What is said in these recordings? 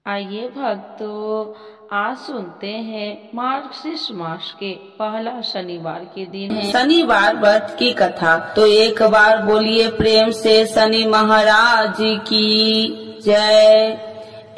आइए भक्तों, आज सुनते हैं मार्गशीर्ष मास के पहला शनिवार के दिन है शनिवार व्रत की कथा। तो एक बार बोलिए प्रेम से शनि महाराज की जय।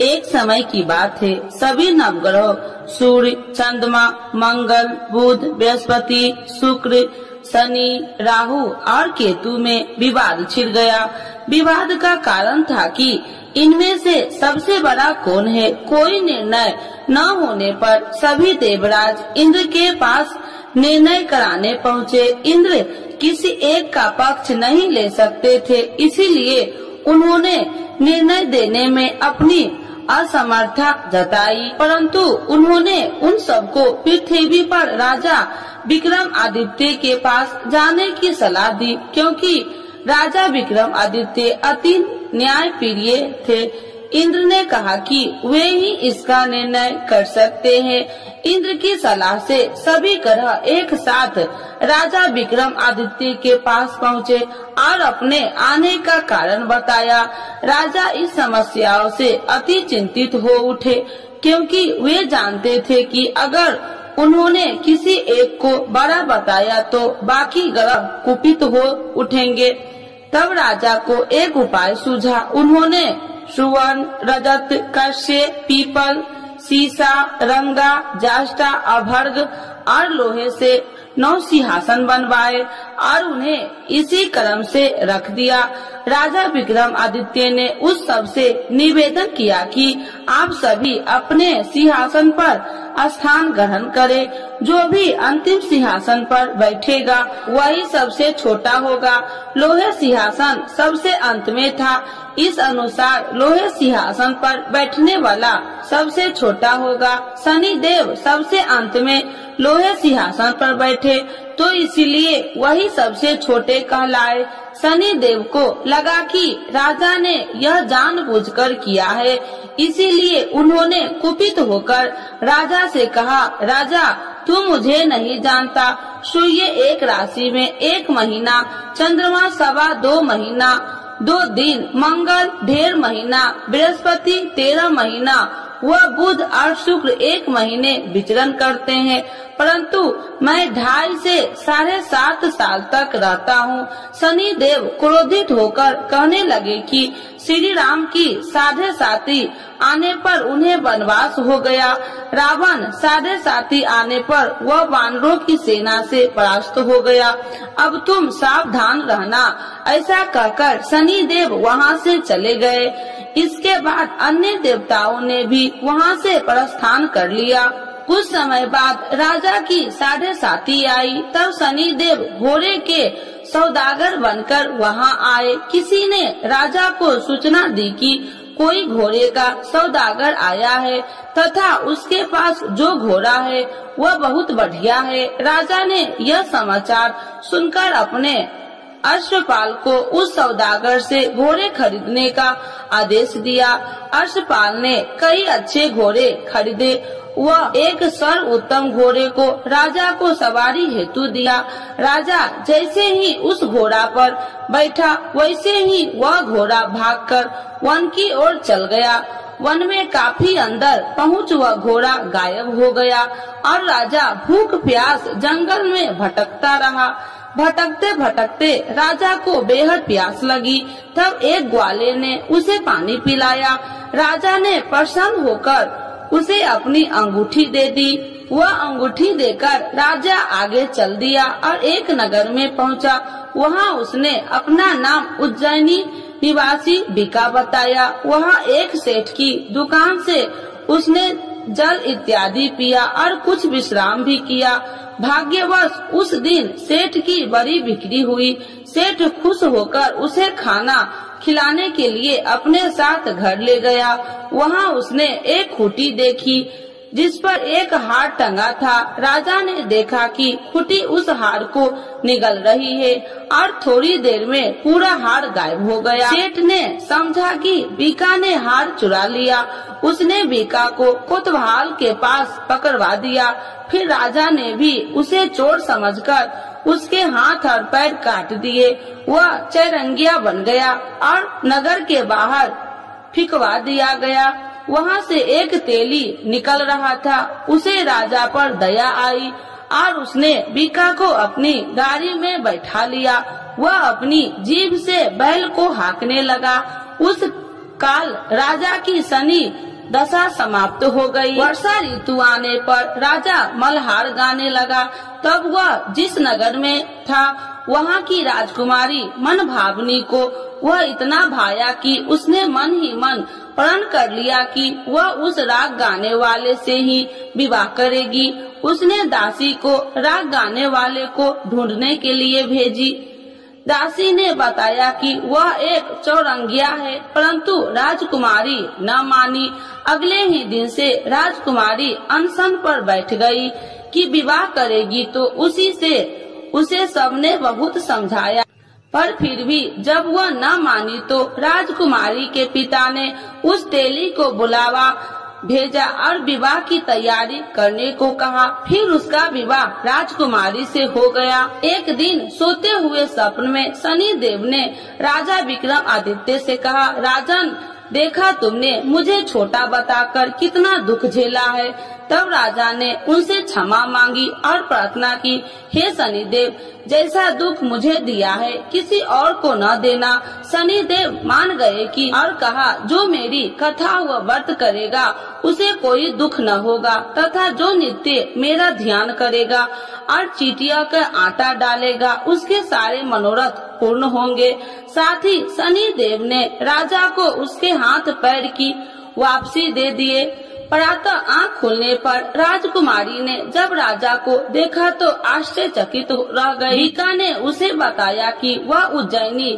एक समय की बात है, सभी नवग्रह सूर्य, चंद्रमा, मंगल, बुध, बृहस्पति, शुक्र, शनि, राहु और केतु में विवाद छिड़ गया। विवाद का कारण था कि इनमें से सबसे बड़ा कौन है। कोई निर्णय न होने पर सभी देवराज इंद्र के पास निर्णय कराने पहुँचे। इंद्र किसी एक का पक्ष नहीं ले सकते थे, इसीलिए उन्होंने निर्णय देने में अपनी असमर्थता जताई। परंतु उन्होंने उन सबको पृथ्वी पर राजा विक्रमादित्य के पास जाने की सलाह दी, क्योंकि राजा विक्रमादित्य अति न्यायप्रिय थे। इंद्र ने कहा कि वे ही इसका निर्णय कर सकते हैं। इंद्र की सलाह से सभी ग्रह एक साथ राजा विक्रमादित्य के पास पहुँचे और अपने आने का कारण बताया। राजा इस समस्याओं से अति चिंतित हो उठे, क्योंकि वे जानते थे कि अगर उन्होंने किसी एक को बड़ा बताया तो बाकी ग्रह कुपित हो उठेंगे। तब राजा को एक उपाय सूझा। उन्होंने सुवर्ण, रजत, कश्य, पीपल, सीसा, रंगा, जाष्टा, अभर्ग और लोहे से 9 सिंहासन बनवाए और उन्हें इसी क्रम से रख दिया। राजा विक्रमादित्य ने उस सब से निवेदन किया कि आप सभी अपने सिंहासन पर स्थान ग्रहण करें। जो भी अंतिम सिंहासन पर बैठेगा वही सबसे छोटा होगा। लोहे सिंहासन सबसे अंत में था, इस अनुसार लोहे सिंहासन पर बैठने वाला सबसे छोटा होगा। शनि देव सबसे अंत में लोहे सिंहासन पर बैठे, तो इसीलिए वही सबसे छोटे कहलाए। शनि देव को लगा कि राजा ने यह जानबूझकर किया है, इसीलिए उन्होंने कुपित होकर राजा से कहा, राजा तू मुझे नहीं जानता। सूर्य एक राशि में 1 महीना, चंद्रमा 2.25 महीना, 2 दिन, मंगल 1.5 महीना, बृहस्पति 13 महीना, वह बुध और शुक्र 1 महीने विचरण करते हैं, परंतु मैं 2.5 से 7.5 साल तक रहता हूँ। शनि देव क्रोधित होकर कहने लगे कि श्री राम की 7.5 आने पर उन्हें वनवास हो गया। रावण 7.5 आने पर वह वानरों की सेना से परास्त हो गया। अब तुम सावधान रहना। ऐसा कहकर शनि देव वहाँ से चले गए। इसके बाद अन्य देवताओं ने भी वहाँ से प्रस्थान कर लिया। कुछ समय बाद राजा की 7.5 आई, तब शनि देव घोड़े के सौदागर बनकर वहाँ आए। किसी ने राजा को सूचना दी कि कोई घोड़े का सौदागर आया है तथा उसके पास जो घोड़ा है वह बहुत बढ़िया है। राजा ने यह समाचार सुनकर अपने अश्वपाल को उस सौदागर से घोड़े खरीदने का आदेश दिया। अश्वपाल ने कई अच्छे घोड़े खरीदे। वह एक सर्वोत्तम घोड़े को राजा को सवारी हेतु दिया। राजा जैसे ही उस घोड़ा पर बैठा, वैसे ही वह घोड़ा भागकर वन की ओर चल गया। वन में काफी अंदर पहुँच वह घोड़ा गायब हो गया और राजा भूख प्यास जंगल में भटकता रहा। भटकते भटकते राजा को बेहद प्यास लगी। तब एक ग्वाले ने उसे पानी पिलाया। राजा ने प्रसन्न होकर उसे अपनी अंगूठी दे दी। वह अंगूठी देकर राजा आगे चल दिया और एक नगर में पहुंचा। वहां उसने अपना नाम उज्जैनी निवासी बिका बताया। वहां एक सेठ की दुकान से उसने जल इत्यादि पिया और कुछ विश्राम भी किया। भाग्यवश उस दिन सेठ की बड़ी बिक्री हुई। सेठ खुश होकर उसे खाना खिलाने के लिए अपने साथ घर ले गया। वहाँ उसने एक खूंटी देखी जिस पर एक हार टंगा था। राजा ने देखा कि खूंटी उस हार को निगल रही है और थोड़ी देर में पूरा हार गायब हो गया। सेठ ने समझा कि बीका ने हार चुरा लिया। उसने बीका को कोतवाल के पास पकड़वा दिया। फिर राजा ने भी उसे चोर समझकर उसके हाथ और पैर काट दिए। वह चैरंगिया बन गया और नगर के बाहर फिकवा दिया गया। वहाँ से एक तेली निकल रहा था। उसे राजा पर दया आई और उसने बीका को अपनी गाड़ी में बैठा लिया। वह अपनी जीभ से बैल को हाँकने लगा। उस काल राजा की शनि दशा समाप्त हो गई। वर्षा ऋतु आने पर राजा मल्हार गाने लगा। तब वह जिस नगर में था वहाँ की राजकुमारी मनभावनी को वह इतना भाया कि उसने मन ही मन प्रण कर लिया कि वह उस राग गाने वाले से ही विवाह करेगी। उसने दासी को राग गाने वाले को ढूंढने के लिए भेजी। दासी ने बताया कि वह एक चौरंगिया है, परंतु राजकुमारी न मानी। अगले ही दिन से राजकुमारी अनशन पर बैठ गई कि विवाह करेगी तो उसी से उसे सबने बहुत समझाया, पर फिर भी जब वह न मानी तो राजकुमारी के पिता ने उस तेली को बुलावा भेजा और विवाह की तैयारी करने को कहा। फिर उसका विवाह राजकुमारी से हो गया। एक दिन सोते हुए स्वप्न में शनि देव ने राजा विक्रम आदित्य से कहा, राजन, देखा तुमने मुझे छोटा बताकर कितना दुख झेला है। तब राजा ने उनसे क्षमा मांगी और प्रार्थना की, हे शनिदेव, जैसा दुख मुझे दिया है किसी और को न देना। शनिदेव मान गए कि और कहा, जो मेरी कथा व व्रत करेगा उसे कोई दुख न होगा तथा जो नित्य मेरा ध्यान करेगा और चीटिया का आटा डालेगा उसके सारे मनोरथ पूर्ण होंगे। साथ ही शनिदेव ने राजा को उसके हाथ पैर की वापसी दे दिए। प्रातः आँख खुलने पर राजकुमारी ने जब राजा को देखा तो आश्चर्यचकित रह गई। बीका ने उसे बताया कि वह उज्जैनी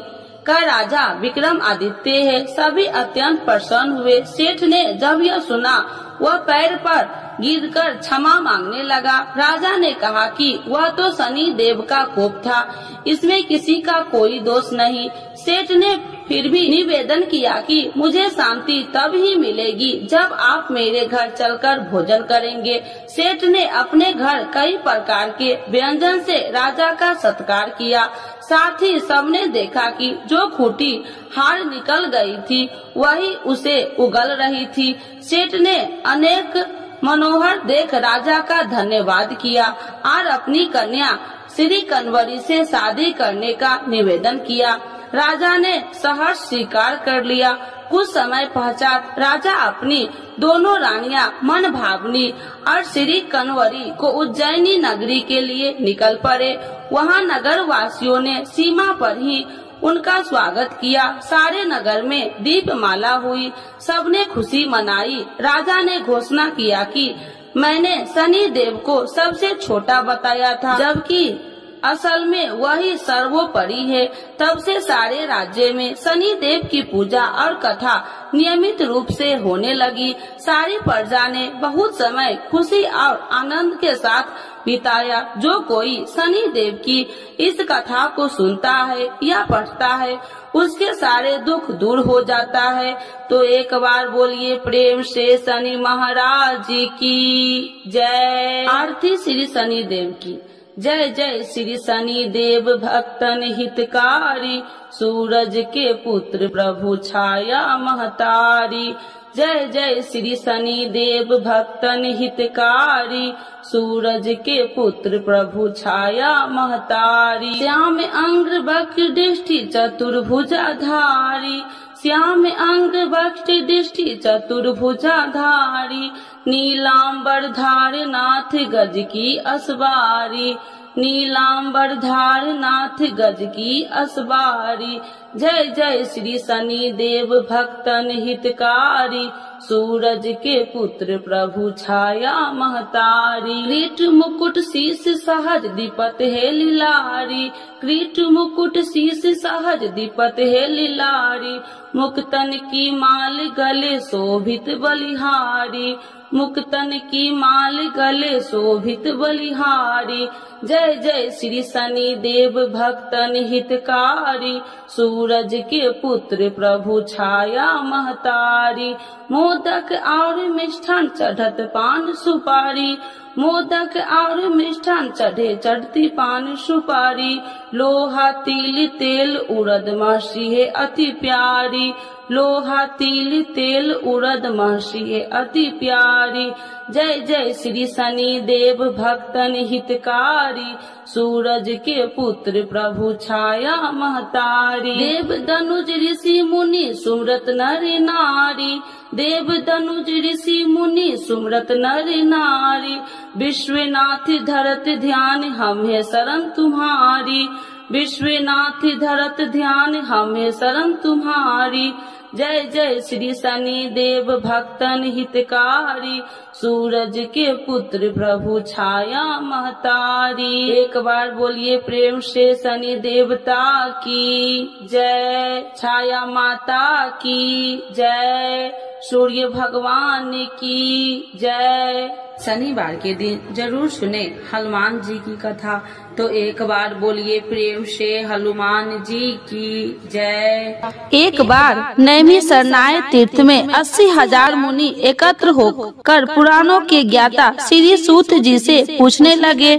का राजा विक्रम आदित्य है। सभी अत्यंत प्रसन्न हुए। सेठ ने जब यह सुना वह पैर पर गिरकर क्षमा मांगने लगा। राजा ने कहा कि वह तो शनि देव का कोप था, इसमें किसी का कोई दोष नहीं। सेठ ने फिर भी निवेदन किया कि मुझे शांति तब ही मिलेगी जब आप मेरे घर चलकर भोजन करेंगे। सेठ ने अपने घर कई प्रकार के व्यंजन से राजा का सत्कार किया। साथ ही सबने देखा कि जो खूंटी हार निकल गई थी वही उसे उगल रही थी। सेठ ने अनेक मनोहर देख राजा का धन्यवाद किया और अपनी कन्या श्री कन्वरी से शादी करने का निवेदन किया। राजा ने सहर्ष स्वीकार कर लिया। कुछ समय पश्चात राजा अपनी दोनों रानियां मनभावनी और श्री कन्वरी को उज्जैनी नगरी के लिए निकल पड़े। वहां नगर वासियों ने सीमा पर ही उनका स्वागत किया। सारे नगर में दीपमाला हुई, सबने खुशी मनाई। राजा ने घोषणा किया कि मैंने शनि देव को सबसे छोटा बताया था, जबकि असल में वही सर्वोपरि है। तब से सारे राज्य में शनि देव की पूजा और कथा नियमित रूप से होने लगी। सारी प्रजा ने बहुत समय खुशी और आनंद के साथ बिताया। जो कोई शनि देव की इस कथा को सुनता है या पढ़ता है उसके सारे दुख दूर हो जाता है। तो एक बार बोलिए प्रेम से शनि महाराज की जय। आरती श्री शनि देव की जय। जय श्री शनि देव भक्तन हितकारी, सूरज के पुत्र प्रभु छाया महतारी। जय जय श्री शनि देव भक्तन हितकारी, सूरज के पुत्र प्रभु छाया महतारी। श्याम अंग वक्र दृष्टि चतुर्भुजाधारी, श्याम अंग वक्र दृष्टि चतुर्भुजाधारी। नीलांबर धार नाथ गज की असवारी, नीलांबर धार नाथ गज की असवारी। जय जय श्री शनि देव भक्तन हितकारी, सूरज के पुत्र प्रभु छाया महतारी। क्रीट मुकुट शीश सहज दीपत है लीलारी, क्रीट मुकुट शीश सहज दीपत है लीलारी। मुक्तन की माल गले शोभित बलिहारी, मुक्तन की माल गले शोभित बलिहारी। जय जय श्री शनि देव भक्तन हितकारी, सूरज के पुत्र प्रभु छाया महतारी। मोदक और मिष्ठान चढ़त पान सुपारी, मोदक और मिष्ठान चढ़े चढ़ती पान सुपारी। लोहा तिल तेल उड़द मसी है अति प्यारी, लोहा तिल तेल उड़द महर्षि अति प्यारी। जय जय श्री शनि देव भक्तन हितकारी, सूरज के पुत्र प्रभु छाया महतारी। देव धनुज ऋषि मुनि सुमरत नर नारी, देव धनुज ऋषि मुनि सुमरत नर नारी। विश्वनाथ धरत ध्यान हमें शरण तुम्हारी, विश्वनाथ धरत ध्यान हमें शरण तुम्हारी। जय जय श्री शनि देव भक्तन हितकारी, सूरज के पुत्र प्रभु छाया महतारी। एक बार बोलिए प्रेम से शनि देवता की जय, छाया माता की जय, सूर्य भगवान की जय। शनिवार के दिन जरूर सुने हनुमान जी की कथा। तो एक बार बोलिए प्रेम से हनुमान जी की जय। एक बार नैमी सरनाय तीर्थ में 80,000 मुनि एकत्र होकर पुराणों के ज्ञाता श्री सूत जी से पूछने लगे,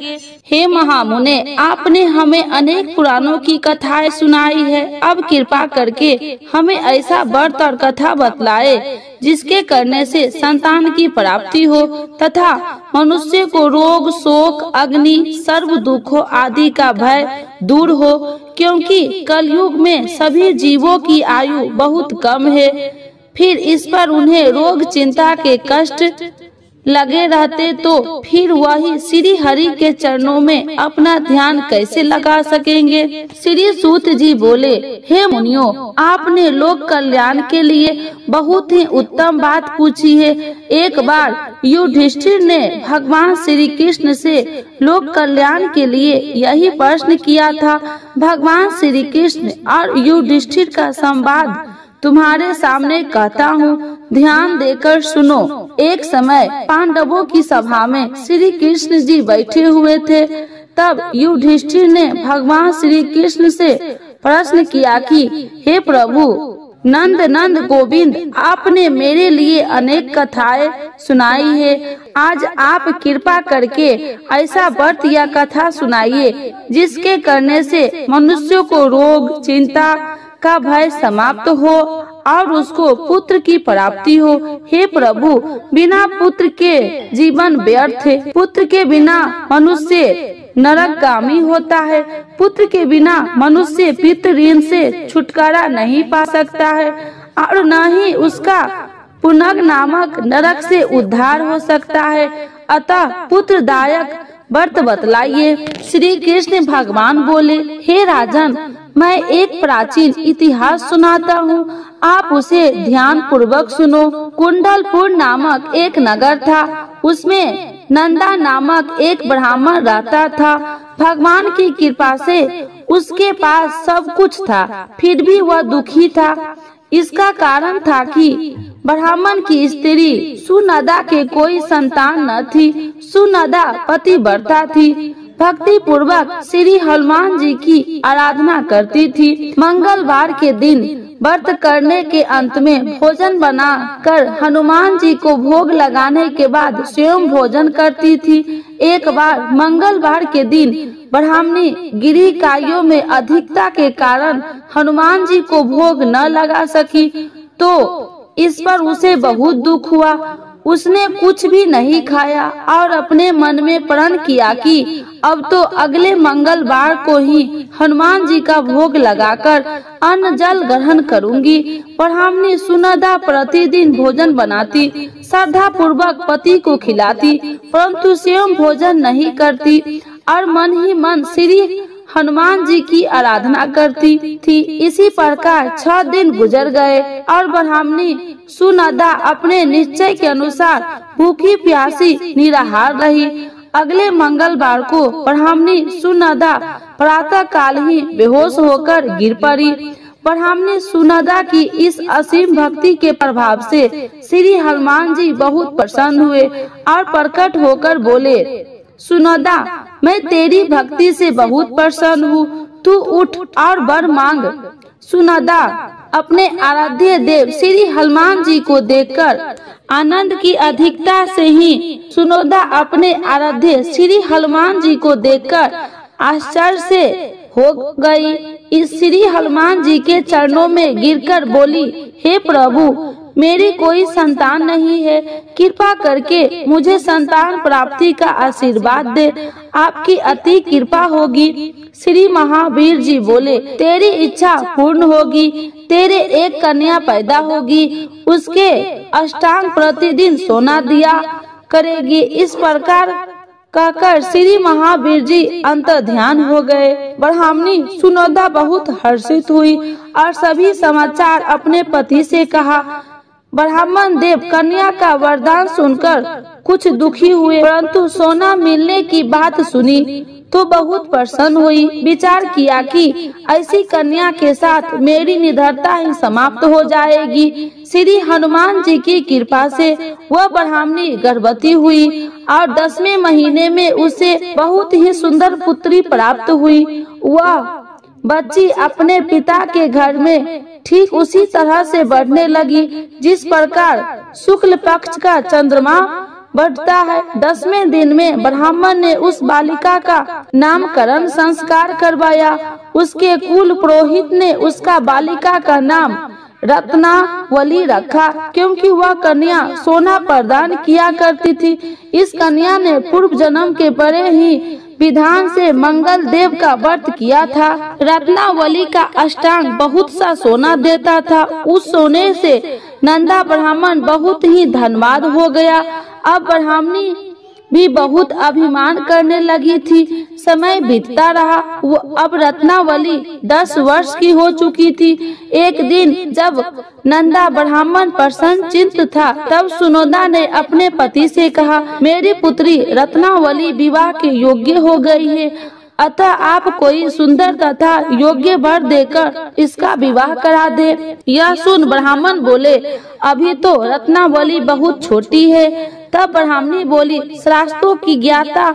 हे महामुने, आपने हमें अनेक पुराणों की कथाएं सुनाई है, अब कृपा करके हमें ऐसा व्रत और कथा बतलाए जिसके करने से संतान की प्राप्ति हो तथा मनुष्य को रोग शोक अग्नि सर्व दुखों आदि का भय दूर हो, क्योंकि कलयुग में सभी जीवों की आयु बहुत कम है। फिर इस पर उन्हें रोग चिंता के कष्ट लगे रहते तो फिर वही श्री हरि के चरणों में अपना ध्यान कैसे लगा सकेंगे। श्री सूत जी बोले, हे मुनियों, आपने लोक कल्याण के लिए बहुत ही उत्तम बात पूछी है। एक बार युधिष्ठिर ने भगवान श्री कृष्ण से लोक कल्याण के लिए यही प्रश्न किया था। भगवान श्री कृष्ण और युधिष्ठिर का संवाद तुम्हारे सामने कहता हूँ, ध्यान देकर सुनो। एक समय पांडवों की सभा में श्री कृष्ण जी बैठे हुए थे। तब युधिष्ठिर ने भगवान श्री कृष्ण से प्रश्न किया कि हे प्रभु नंद नंद गोविंद, आपने मेरे लिए अनेक कथाएं सुनाई है, आज आप कृपा करके ऐसा व्रत या कथा सुनाइए जिसके करने से मनुष्य को रोग चिंता का भय समाप्त हो और उसको पुत्र की प्राप्ति हो। हे प्रभु, बिना पुत्र के जीवन व्यर्थ है, पुत्र के बिना मनुष्य नरकगामी होता है, पुत्र के बिना मनुष्य पितृ ऋण से छुटकारा नहीं पा सकता है और न ही उसका पुनग नामक नरक से उद्धार हो सकता है। अतः पुत्रदायक व्रत बतलाइए। श्री कृष्ण भगवान बोले, हे राजन, मैं एक प्राचीन इतिहास सुनाता हूँ, आप उसे ध्यान पूर्वक सुनो। कुंडलपुर नामक एक नगर था, उसमें नंदा नामक एक ब्राह्मण रहता था। भगवान की कृपा से उसके पास सब कुछ था, फिर भी वह दुखी था। इसका कारण था कि ब्राह्मण की स्त्री सुनदा के कोई संतान न थी। सुनदा पतिव्रता थी, भक्ति पूर्वक श्री हनुमान जी की आराधना करती थी। मंगलवार के दिन व्रत करने के अंत में भोजन बना कर हनुमान जी को भोग लगाने के बाद स्वयं भोजन करती थी। एक बार मंगलवार के दिन ब्राह्मणी गिरी कायों में अधिकता के कारण हनुमान जी को भोग न लगा सकी, तो इस पर उसे बहुत दुख हुआ। उसने कुछ भी नहीं खाया और अपने मन में प्रण किया कि अब तो अगले मंगलवार को ही हनुमान जी का भोग लगाकर अन्न जल ग्रहण करूंगी। ब्राह्मणी सुनदा प्रतिदिन भोजन बनाती, श्रद्धा पूर्वक पति को खिलाती, परंतु स्वयं भोजन नहीं करती और मन ही मन श्री हनुमान जी की आराधना करती थी। इसी प्रकार 6 दिन गुजर गए और ब्राह्मणी सुनदा अपने निश्चय के अनुसार भूखी प्यासी निराहार रही। अगले मंगलवार को ब्राह्मणी सुनदा प्रातः काल ही बेहोश होकर गिर पड़ी। ब्राह्मणी सुनदा की इस असीम भक्ति के प्रभाव से श्री हनुमान जी बहुत प्रसन्न हुए और प्रकट होकर बोले, सुनदा, मैं तेरी भक्ति से बहुत प्रसन्न हूँ, तू उठ और वर मांग। सुनदा अपने आराध्य देव श्री हनुमान जी को देखकर आनंद की अधिकता से ही सुनदा अपने आराध्य श्री हनुमान जी को देखकर आश्चर्य से हो गई। इस श्री हनुमान जी के चरणों में गिरकर बोली, हे प्रभु, मेरी कोई संतान नहीं है, कृपा करके मुझे संतान प्राप्ति का आशीर्वाद दे, आपकी अति कृपा होगी। श्री महावीर जी बोले, तेरी इच्छा पूर्ण होगी, तेरे एक कन्या पैदा होगी, उसके अष्टांग प्रतिदिन सोना दिया करेगी। इस प्रकार कहकर श्री महावीर जी अंतर ध्यान हो गए। ब्राह्मणी सुनोदा बहुत हर्षित हुई और सभी समाचार अपने पति से कहा। ब्राह्मण देव कन्या का वरदान सुनकर कुछ दुखी हुए, परंतु सोना मिलने की बात सुनी तो बहुत प्रसन्न हुई। विचार किया कि ऐसी कन्या के साथ मेरी निडरता ही समाप्त हो जाएगी। श्री हनुमान जी की कृपा से वह ब्राह्मणी गर्भवती हुई और 10वें महीने में उसे बहुत ही सुंदर पुत्री प्राप्त हुई। वह बच्ची अपने पिता के घर में ठीक उसी तरह से बढ़ने लगी जिस प्रकार शुक्ल पक्ष का चंद्रमा बढ़ता है। 10वें दिन में ब्राह्मण ने उस बालिका का नामकरण संस्कार करवाया। उसके कुल पुरोहित ने उसका बालिका का नाम रत्नावली रखा, क्योंकि वह कन्या सोना प्रदान किया करती थी। इस कन्या ने पूर्व जन्म के बड़े ही विधान से मंगल देव का व्रत किया था। रत्नावली का अष्टांग बहुत सा सोना देता था। उस सोने से नंदा ब्राह्मण बहुत ही धनवान हो गया। अब ब्राह्मणी भी बहुत अभिमान करने लगी थी। समय बीतता रहा। वो अब रत्नावली 10 वर्ष की हो चुकी थी। एक दिन जब नंदा ब्राह्मण प्रसन्न चित्त था, तब सुनोदा ने अपने पति से कहा, मेरी पुत्री रत्नावली विवाह के योग्य हो गई है, अतः आप कोई सुंदर तथा योग्य वर देकर इसका विवाह करा दे। यह सुन ब्राह्मण बोले, अभी तो रत्नावली बहुत छोटी है। तब ब्राह्मणी बोली, शास्त्रों की ज्ञाता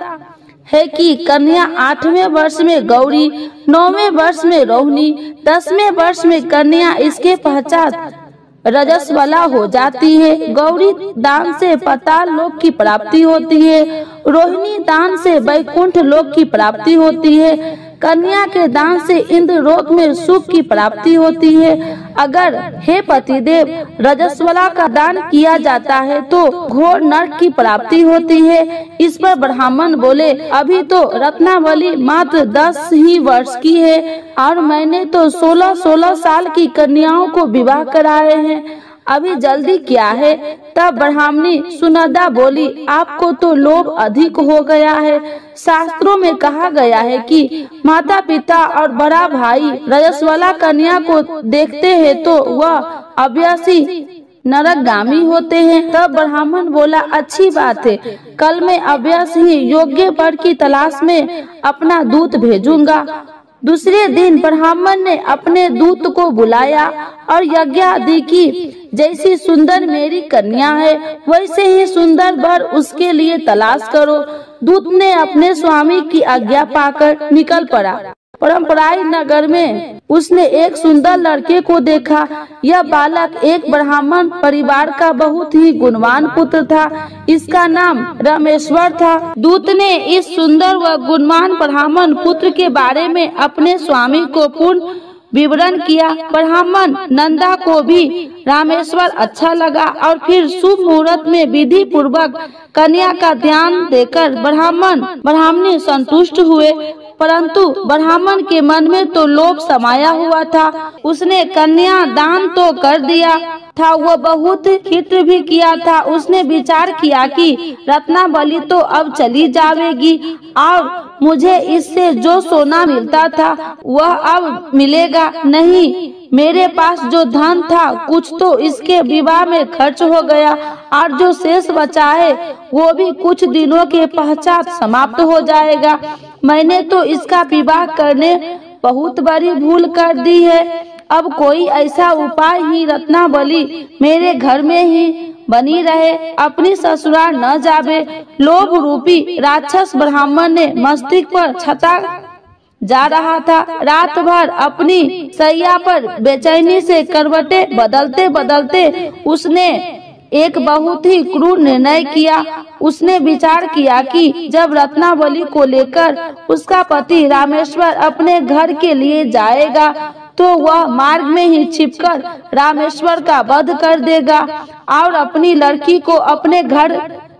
है कि कन्या 8वें वर्ष में गौरी, 9वें वर्ष में रोहिणी, 10वें वर्ष में कन्या इसके पश्चात रजस्वला हो जाती है। गौरी दान से पाताल लोक की प्राप्ति होती है, रोहिणी दान से वैकुंठ लोक की प्राप्ति होती है, कन्या के दान से इंद्र लोक में सुख की प्राप्ति होती है। अगर हे पतिदेव रजस्वला का दान किया जाता है तो घोर नरक की प्राप्ति होती है। इस पर ब्राह्मण बोले, अभी तो रत्नावली मात्र 10 ही वर्ष की है और मैंने तो 16-16 साल की कन्याओं को विवाह कराए हैं, अभी जल्दी क्या है। तब ब्राह्मणी सुनंदा बोली, आपको तो लोभ अधिक हो गया है। शास्त्रों में कहा गया है कि माता पिता और बड़ा भाई रजस्वला कन्या को देखते हैं तो वह अवश्य नरकगामी होते हैं। तब ब्राह्मण बोला, अच्छी बात है, कल मैं अवश्य ही योग्य वर की तलाश में अपना दूत भेजूंगा। दूसरे दिन ब्राह्मण ने अपने दूत को बुलाया और यज्ञ आदि की, जैसी सुंदर मेरी कन्या है वैसे ही सुंदर वर उसके लिए तलाश करो। दूत ने अपने स्वामी की आज्ञा पाकर निकल पड़ा। परंपराई नगर में उसने एक सुंदर लड़के को देखा। यह बालक एक ब्राह्मण परिवार का बहुत ही गुणवान पुत्र था। इसका नाम रामेश्वर था। दूत ने इस सुंदर व गुणवान ब्राह्मण पुत्र के बारे में अपने स्वामी को पूर्ण विवरण किया। ब्राह्मण नंदा को भी रामेश्वर अच्छा लगा और फिर शुभ मुहूर्त में विधि पूर्वक कन्या का ध्यान देकर ब्राह्मणी संतुष्ट हुए। परंतु ब्राह्मण के मन में तो लोभ समाया हुआ था। उसने कन्या दान तो कर दिया था, वो बहुत हित भी किया था। उसने विचार किया कि रत्नावली तो अब चली जाएगी और मुझे इससे जो सोना मिलता था वह अब मिलेगा नहीं। मेरे पास जो धन था कुछ तो इसके विवाह में खर्च हो गया और जो शेष बचा है वो भी कुछ दिनों के पश्चात समाप्त हो जाएगा। मैंने तो इसका विवाह करने बहुत बड़ी भूल कर दी है। अब कोई ऐसा उपाय ही रत्नावली मेरे घर में ही बनी रहे, अपनी ससुराल न जावे। लोभ रूपी राक्षस ब्राह्मण ने मस्तिष्क पर छता जा रहा था। रात भर अपनी सैया पर बेचैनी से करवटें बदलते बदलते उसने एक बहुत ही क्रूर निर्णय किया। उसने विचार किया कि जब रत्नावली को लेकर उसका पति रामेश्वर अपने घर के लिए जाएगा तो वह मार्ग में ही छिपकर रामेश्वर का वध कर देगा और अपनी लड़की को अपने घर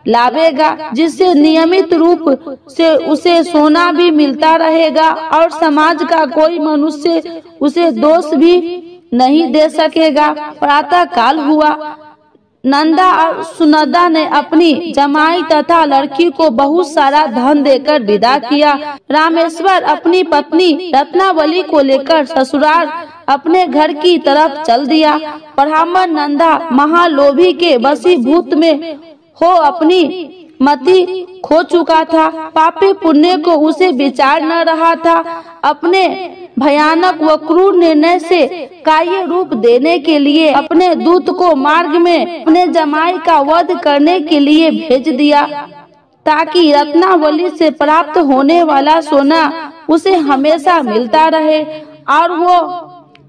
लावेगा, जिससे नियमित रूप से उसे सोना भी मिलता रहेगा और समाज का कोई मनुष्य उसे दोष भी नहीं दे सकेगा। प्रातः काल हुआ। नंदा और सुनंदा ने अपनी जमाई तथा लड़की को बहुत सारा धन देकर विदा किया। रामेश्वर अपनी पत्नी रत्नावली को लेकर ससुराल अपने घर की तरफ चल दिया। ब्राह्मण नंदा महालोभी के वशीभूत में हो अपनी मति खो चुका था। पापी पुण्य को उसे विचार न रहा था। अपने भयानक व क्रूर निर्णय से कार्य रूप देने के लिए अपने दूत को मार्ग में अपने जमाई का वध करने के लिए भेज दिया, ताकि रत्नावली से प्राप्त होने वाला सोना उसे हमेशा मिलता रहे और वो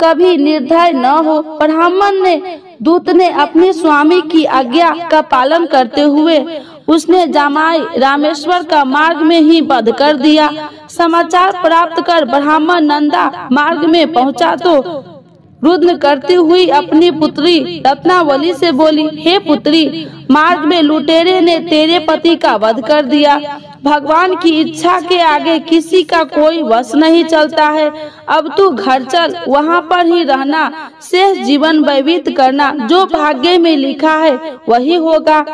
कभी निर्दय न हो। ब्राह्मण ने दूत ने अपने स्वामी की आज्ञा का पालन करते हुए उसने जमाई रामेश्वर का मार्ग में ही वध कर दिया। समाचार प्राप्त कर ब्राह्मण नंदा मार्ग में पहुंचा तो रुद्र करती हुई अपनी पुत्री रत्नावली से बोली, हे पुत्री, मार्ग में लुटेरे ने तेरे पति का वध कर दिया। भगवान की इच्छा के आगे किसी का कोई वश नहीं चलता है। अब तू घर चल, वहाँ पर ही रहना, शेष जीवन व्यतीत करना। जो भाग्य में लिखा है वही होगा।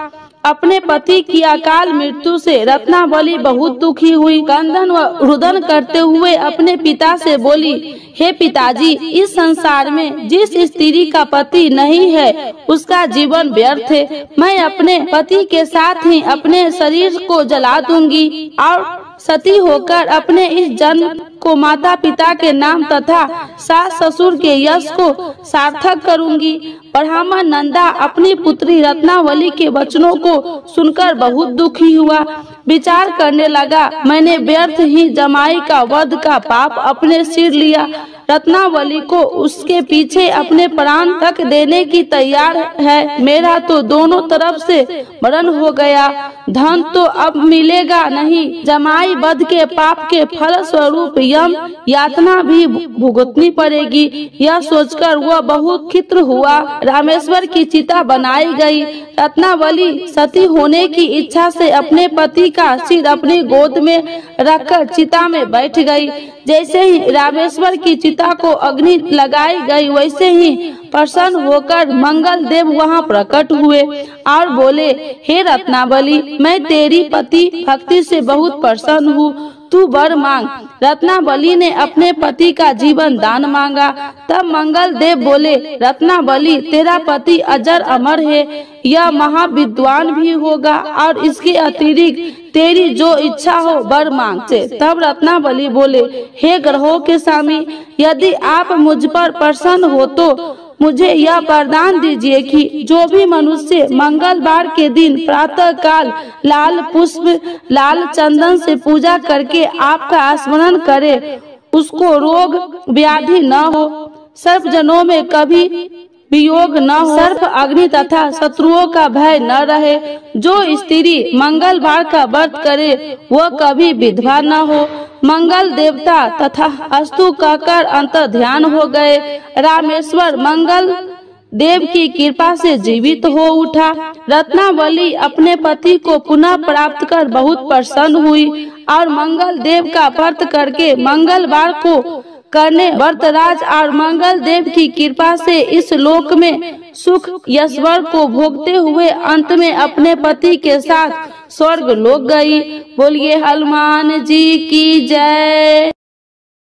अपने पति की अकाल मृत्यु से रत्नावली बहुत दुखी हुई। क्रंदन व रुदन करते हुए अपने पिता से बोली, हे पिताजी, इस संसार में जिस स्त्री का पति नहीं है उसका जीवन व्यर्थ है। मैं अपने पति के साथ ही अपने शरीर को जला दूंगी और सती होकर अपने इस जन्म को माता पिता के नाम तथा सास ससुर के यश को सार्थक करूंगी। ब्राह्मण नंदा अपनी पुत्री रत्नावली के वचनों को सुनकर बहुत दुखी हुआ। विचार करने लगा, मैंने व्यर्थ ही जमाई का वध का पाप अपने सिर लिया। रत्नावली को उसके पीछे अपने प्राण तक देने की तैयार है। मेरा तो दोनों तरफ से मरण हो गया, धन तो अब मिलेगा नहीं। जमाई वध के पाप के फल स्वरूप यम यातना भी भुगतनी पड़ेगी। यह सोचकर वह बहुत खिन्न हुआ। रामेश्वर की चिता बनाई गई। रत्नावली सती होने की इच्छा से अपने पति का सिर अपनी गोद में रखकर चिता में बैठ गई। जैसे ही रामेश्वर की चिता को अग्नि लगाई गई, वैसे ही प्रसन्न होकर मंगल देव वहाँ प्रकट हुए और बोले, हे रत्नावली, मैं तेरी पति भक्ति से बहुत प्रसन्न हूँ, तू वर मांग। रत्नावली ने अपने पति का जीवन दान मांगा। तब मंगल देव बोले, रत्नावली, तेरा पति अजर अमर है, यह महाविद्वान भी होगा और इसके अतिरिक्त तेरी जो इच्छा हो वर मांग से। तब रत्नावली बोले, हे ग्रहों के स्वामी, यदि आप मुझ पर प्रसन्न हो तो मुझे यह वरदान दीजिए कि जो भी मनुष्य मंगलवार के दिन प्रातः काल लाल पुष्प लाल चंदन से पूजा करके आपका स्मरण करे, उसको रोग व्याधि न हो, सर्प जनों में कभी वियोग न हो, सर्प अग्नि तथा शत्रुओं का भय न रहे। जो स्त्री मंगलवार का व्रत करे वह कभी विधवा न हो। मंगल देवता तथा अस्तु कहकर अंतर ध्यान हो गए। रामेश्वर मंगल देव की कृपा से जीवित हो उठा। रत्नावली अपने पति को पुनः प्राप्त कर बहुत प्रसन्न हुई और मंगल देव का व्रत करके मंगलवार को करने व्रतराज और मंगल देव की कृपा से इस लोक में सुख यशवर को भोगते हुए अंत में अपने पति के साथ स्वर्ग लोक गई। बोलिए हनुमान जी की जय।